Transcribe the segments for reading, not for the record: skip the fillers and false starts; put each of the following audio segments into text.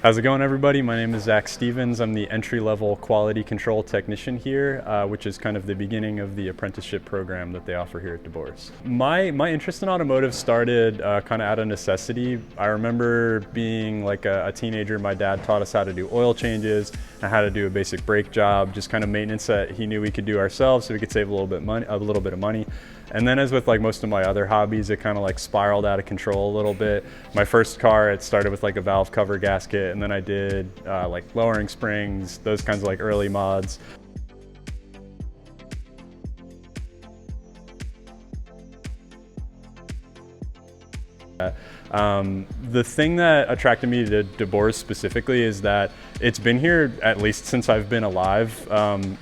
How's it going, everybody? My name is Zach Stevens. I'm the entry-level quality control technician here, which is kind of the beginning of the apprenticeship program that they offer here at DeBoer's. My interest in automotive started kind of out of necessity. I remember being like a teenager, my dad taught us how to do oil changes and how to do a basic brake job, just kind of maintenance that he knew we could do ourselves so we could save a little bit of money. And then as with like most of my other hobbies, it kind of like spiraled out of control a little bit. My first car, it started with like a valve cover gasket, and then I did like lowering springs, those kinds of like early mods. The thing that attracted me to DeBoer's specifically is that it's been here at least since I've been alive.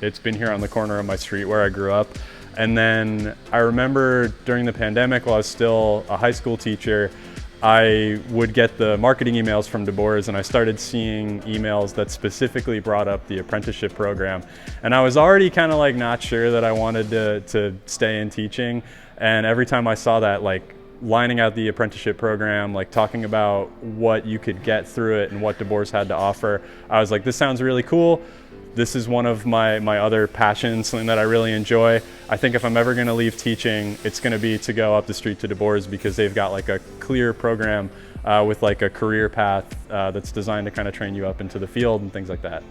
It's been here on the corner of my street where I grew up. And then I remember during the pandemic, while I was still a high school teacher, I would get the marketing emails from DeBoer's, and I started seeing emails that specifically brought up the apprenticeship program. And I was already kind of like not sure that I wanted to stay in teaching. And every time I saw that, like lining out the apprenticeship program, like talking about what you could get through it and what DeBoer's had to offer, I was like, this sounds really cool. This is one of my other passions, something that I really enjoy. I think if I'm ever gonna leave teaching, it's gonna be to go up the street to DeBoer's because they've got like a clear program with like a career path that's designed to kind of train you up into the field and things like that.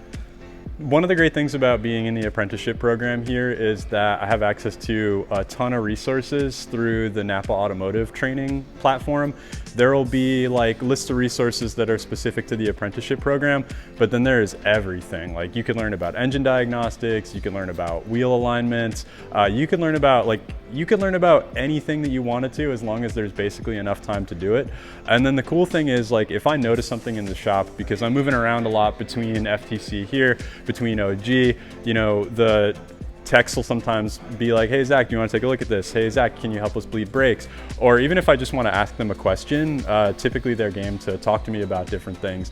One of the great things about being in the apprenticeship program here is that I have access to a ton of resources through the Napa Automotive training platform. There will be like lists of resources that are specific to the apprenticeship program, but then there is everything. Like you can learn about engine diagnostics, you can learn about wheel alignments, you can learn about anything that you wanted to, as long as there's basically enough time to do it. And then the cool thing is, like, if I notice something in the shop, because I'm moving around a lot between FTC here, between OG, you know, the techs will sometimes be like, hey Zach, do you want to take a look at this? Hey Zach, can you help us bleed brakes? Or even if I just want to ask them a question, typically they're game to talk to me about different things.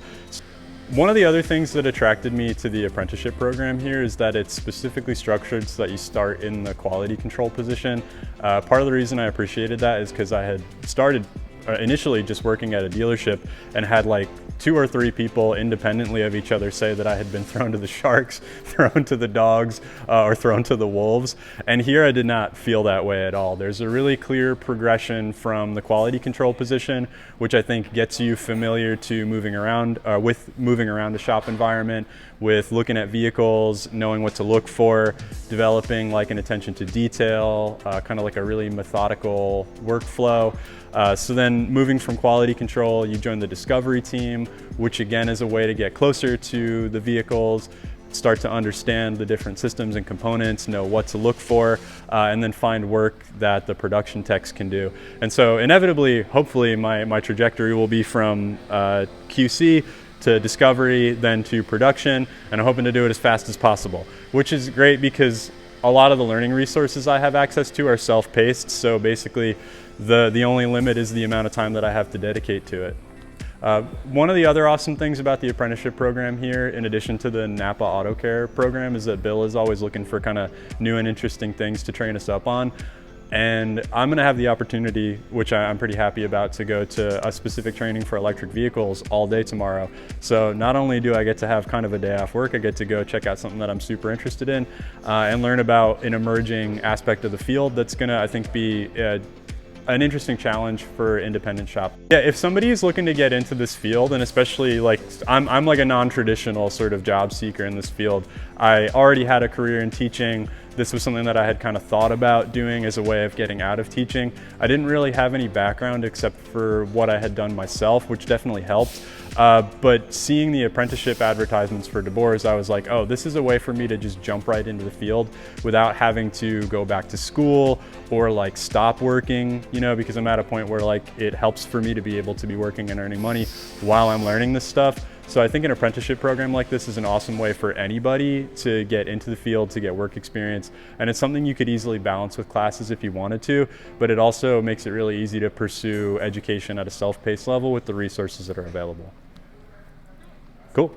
One of the other things that attracted me to the apprenticeship program here is that it's specifically structured so that you start in the quality control position. Part of the reason I appreciated that is because I had started initially just working at a dealership and had like 2 or 3 people independently of each other say that I had been thrown to the sharks, thrown to the dogs, or thrown to the wolves. And here I did not feel that way at all. There's a really clear progression from the quality control position, which I think gets you familiar to moving around, with moving around a shop environment, with looking at vehicles, knowing what to look for, developing like an attention to detail, kind of like a really methodical workflow. So then moving from quality control, you join the discovery team, which again is a way to get closer to the vehicles, start to understand the different systems and components, know what to look for, and then find work that the production techs can do. And so inevitably, hopefully my trajectory will be from QC to discovery, then to production, and I'm hoping to do it as fast as possible, which is great because a lot of the learning resources I have access to are self-paced, so basically the only limit is the amount of time that I have to dedicate to it. One of the other awesome things about the apprenticeship program here, in addition to the Napa Auto Care program, is that Bill is always looking for kind of new and interesting things to train us up on. And I'm gonna have the opportunity, which I'm pretty happy about, to go to a specific training for electric vehicles all day tomorrow. So not only do I get to have kind of a day off work, I get to go check out something that I'm super interested in and learn about an emerging aspect of the field that's gonna, I think, be an interesting challenge for independent shop. Yeah, if somebody is looking to get into this field, and especially like, I'm like a non-traditional sort of job seeker in this field. I already had a career in teaching. This was something that I had kind of thought about doing as a way of getting out of teaching. I didn't really have any background except for what I had done myself, which definitely helped. But seeing the apprenticeship advertisements for DeBoer's, I was like, oh, this is a way for me to just jump right into the field without having to go back to school or like stop working, you know, because I'm at a point where like it helps for me to be able to be working and earning money while I'm learning this stuff. So I think an apprenticeship program like this is an awesome way for anybody to get into the field, to get work experience. And it's something you could easily balance with classes if you wanted to, but it also makes it really easy to pursue education at a self-paced level with the resources that are available. Cool.